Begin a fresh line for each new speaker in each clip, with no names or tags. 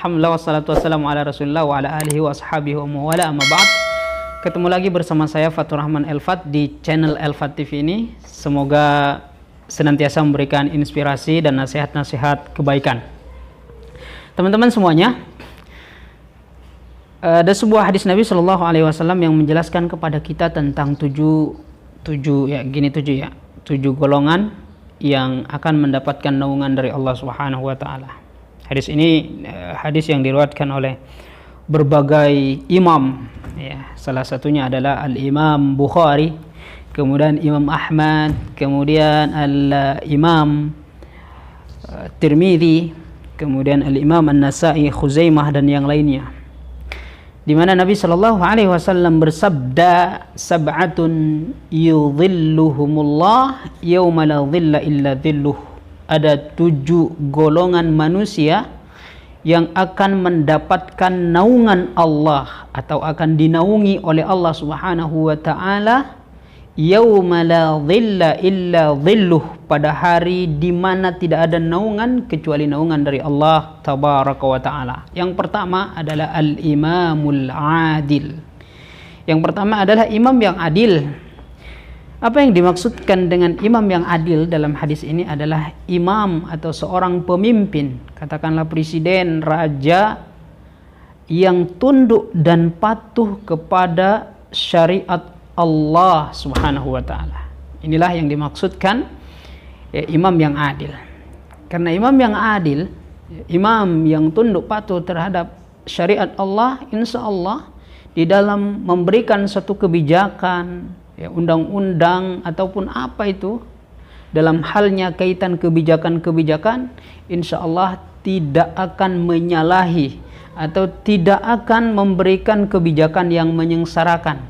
Alhamdulillah wassalatu wassalamu ala Rasulillah wa ala alihi wa ashabihi wa mawala amma ba'd. Ketemu lagi bersama saya Fatur Rahman Elfat di channel Elfat TV ini. Semoga senantiasa memberikan inspirasi dan nasihat-nasihat kebaikan. Teman-teman semuanya, ada sebuah hadis Nabi Shallallahu Alaihi Wasallam yang menjelaskan kepada kita tentang tujuh golongan yang akan mendapatkan naungan dari Allah Subhanahu Wa Taala. Hadis ini hadis yang diriwayatkan oleh berbagai imam, ya, salah satunya adalah Al-Imam Bukhari, kemudian Imam Ahmad, kemudian Al-Imam Tirmidzi, kemudian Al-Imam An-Nasa'i, Khuzaimah dan yang lainnya. Di mana Nabi Shallallahu Alaihi Wasallam bersabda, sab'atun yudhilluhumullah yawma la dhilla illa dhilluh. Ada 7 golongan manusia yang akan mendapatkan naungan Allah atau akan dinaungi oleh Allah Subhanahu wa taala yauma la dhilla illa dhilluh, pada hari di mana tidak ada naungan kecuali naungan dari Allah tabaraka wa taala. Yang pertama adalah al-imamul adil. Yang pertama adalah imam yang adil. Apa yang dimaksudkan dengan imam yang adil dalam hadis ini adalah imam atau seorang pemimpin, katakanlah presiden, raja, yang tunduk dan patuh kepada syariat Allah Subhanahu wa taala. Inilah yang dimaksudkan imam yang adil. Karena imam yang adil, imam yang tunduk patuh terhadap syariat Allah, insya Allah di dalam memberikan satu kebijakan, undang-undang ataupun apa itu, dalam halnya kaitan kebijakan-kebijakan, insya Allah tidak akan menyalahi atau tidak akan memberikan kebijakan yang menyengsarakan,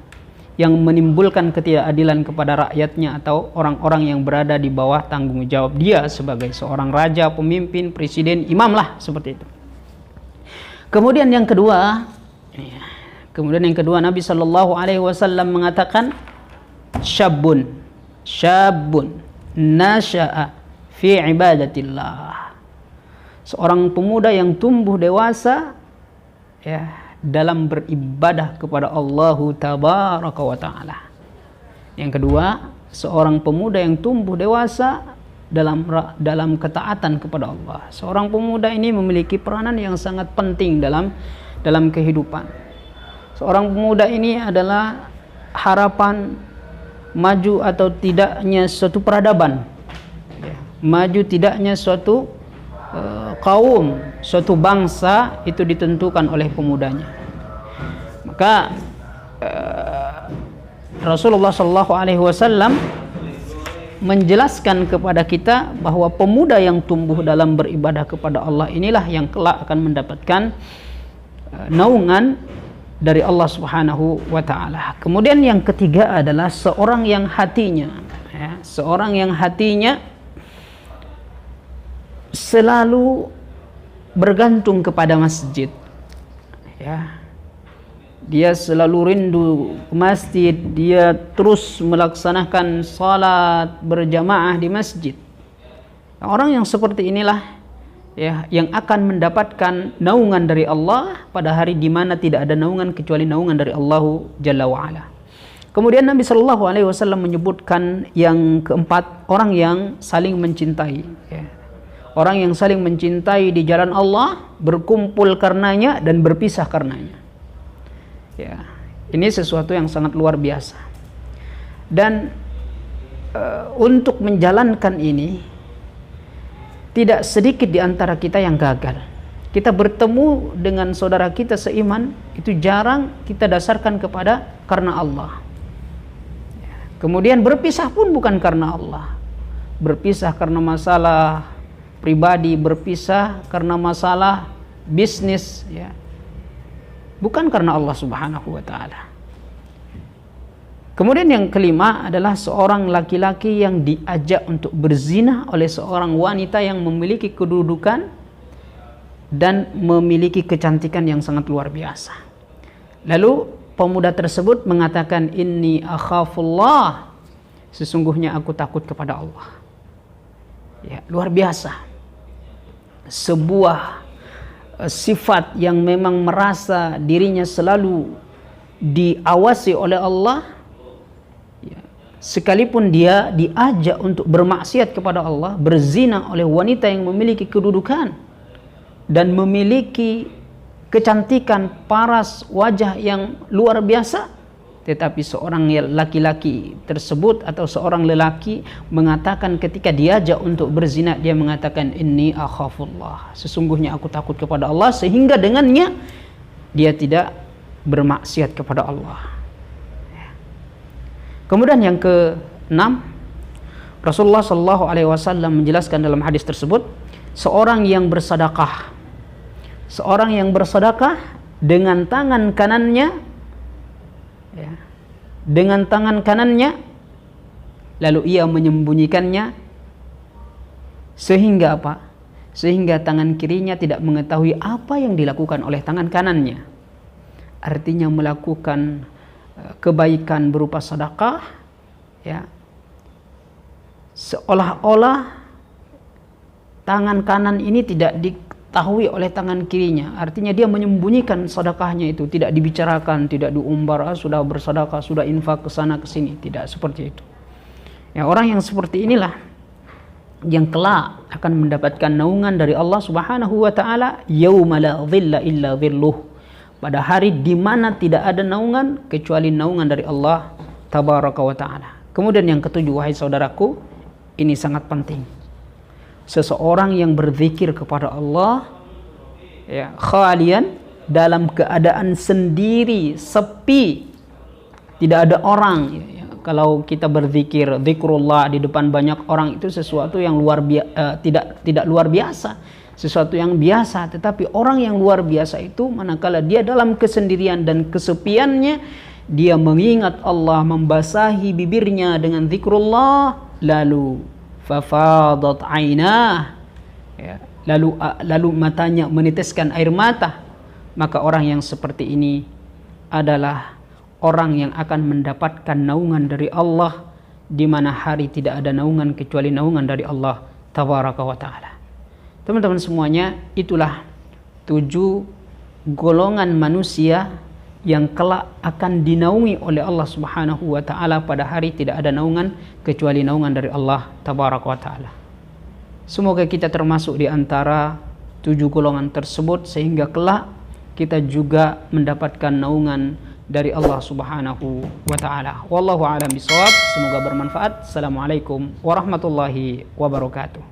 yang menimbulkan ketidakadilan kepada rakyatnya atau orang-orang yang berada di bawah tanggung jawab dia sebagai seorang raja, pemimpin, presiden, imam lah, seperti itu. Kemudian yang kedua Nabi Shallallahu Alaihi Wasallam mengatakan, syabun nasya'a fi ibadatillah, seorang pemuda yang tumbuh dewasa dalam beribadah kepada Allah tabaraka wa taala. Yang kedua, seorang pemuda yang tumbuh dewasa dalam ketaatan kepada Allah. Seorang pemuda ini memiliki peranan yang sangat penting dalam kehidupan. Seorang pemuda ini adalah harapan maju atau tidaknya suatu peradaban, maju tidaknya suatu kaum, suatu bangsa, itu ditentukan oleh pemudanya. Maka Rasulullah Shallallahu Alaihi Wasallam menjelaskan kepada kita bahwa pemuda yang tumbuh dalam beribadah kepada Allah inilah yang kelak akan mendapatkan naungan dari Allah Subhanahu wa taala. Kemudian yang ketiga adalah seorang yang hatinya selalu bergantung kepada masjid. Dia selalu rindu ke masjid, dia terus melaksanakan salat berjamaah di masjid. Orang yang seperti inilah yang akan mendapatkan naungan dari Allah pada hari di mana tidak ada naungan kecuali naungan dari Allah Jalla wa Ala. Kemudian Nabi Shallallahu Alaihi Wasallam menyebutkan yang keempat, orang yang saling mencintai. Orang yang saling mencintai di jalan Allah, berkumpul karenanya dan berpisah karenanya. Ini sesuatu yang sangat luar biasa. Dan untuk menjalankan ini, tidak sedikit di antara kita yang gagal. Kita bertemu dengan saudara kita seiman, itu jarang kita dasarkan karena Allah. Kemudian berpisah pun bukan karena Allah. Berpisah karena masalah pribadi, berpisah karena masalah bisnis, bukan karena Allah Subhanahu wa taala. Kemudian yang kelima adalah seorang laki-laki yang diajak untuk berzina oleh seorang wanita yang memiliki kedudukan dan memiliki kecantikan yang sangat luar biasa. Lalu pemuda tersebut mengatakan, inni akhafullah, sesungguhnya aku takut kepada Allah. Luar biasa. Sebuah sifat yang memang merasa dirinya selalu diawasi oleh Allah, ya, sekalipun dia diajak untuk bermaksiat kepada Allah, berzina oleh wanita yang memiliki kedudukan dan memiliki kecantikan paras wajah yang luar biasa, tetapi seorang laki-laki tersebut atau seorang lelaki mengatakan ketika diajak untuk berzina, dia mengatakan inni akhafullah, sesungguhnya aku takut kepada Allah, sehingga dengannya dia tidak bermaksiat kepada Allah. Kemudian yang keenam, Rasulullah Shallallahu Alaihi Wasallam menjelaskan dalam hadis tersebut, seorang yang bersedekah dengan tangan kanannya, ya, dengan tangan kanannya, lalu ia menyembunyikannya, sehingga apa? Sehingga tangan kirinya tidak mengetahui apa yang dilakukan oleh tangan kanannya. Artinya melakukan kebaikan berupa sedekah, ya, seolah-olah tangan kanan ini tidak diketahui oleh tangan kirinya. Artinya dia menyembunyikan sedekahnya itu, tidak dibicarakan, tidak diumbar, sudah bersedekah, sudah infak ke sana ke sini, tidak seperti itu. Ya, orang yang seperti inilah yang kelak akan mendapatkan naungan dari Allah Subhanahu wa taala, yauma la dhilla illa dhilluh, pada hari di mana tidak ada naungan kecuali naungan dari Allah tabaraka wa taala. Kemudian yang ketujuh, wahai saudaraku, ini sangat penting. Seseorang yang berzikir kepada Allah, ya, khalian, dalam keadaan sendiri, sepi, tidak ada orang, ya. Kalau kita berzikir, zikrullah di depan banyak orang itu sesuatu yang tidak luar biasa, sesuatu yang biasa. Tetapi orang yang luar biasa itu manakala dia dalam kesendirian dan kesepiannya, dia mengingat Allah, membasahi bibirnya dengan zikrullah, lalu fafadat ainah, ya, lalu matanya meneteskan air mata, maka orang yang seperti ini adalah orang yang akan mendapatkan naungan dari Allah, di mana hari tidak ada naungan kecuali naungan dari Allah tabaraka wa taala. Teman-teman semuanya, itulah 7 golongan manusia yang kelak akan dinaungi oleh Allah Subhanahu wa taala pada hari tidak ada naungan kecuali naungan dari Allah tabaraka wa taala. Semoga kita termasuk di antara 7 golongan tersebut, sehingga kelak kita juga mendapatkan naungan dari Allah Subhanahu wa taala. Wallahu a'lam bishawab. Semoga bermanfaat. Assalamualaikum warahmatullahi wabarakatuh.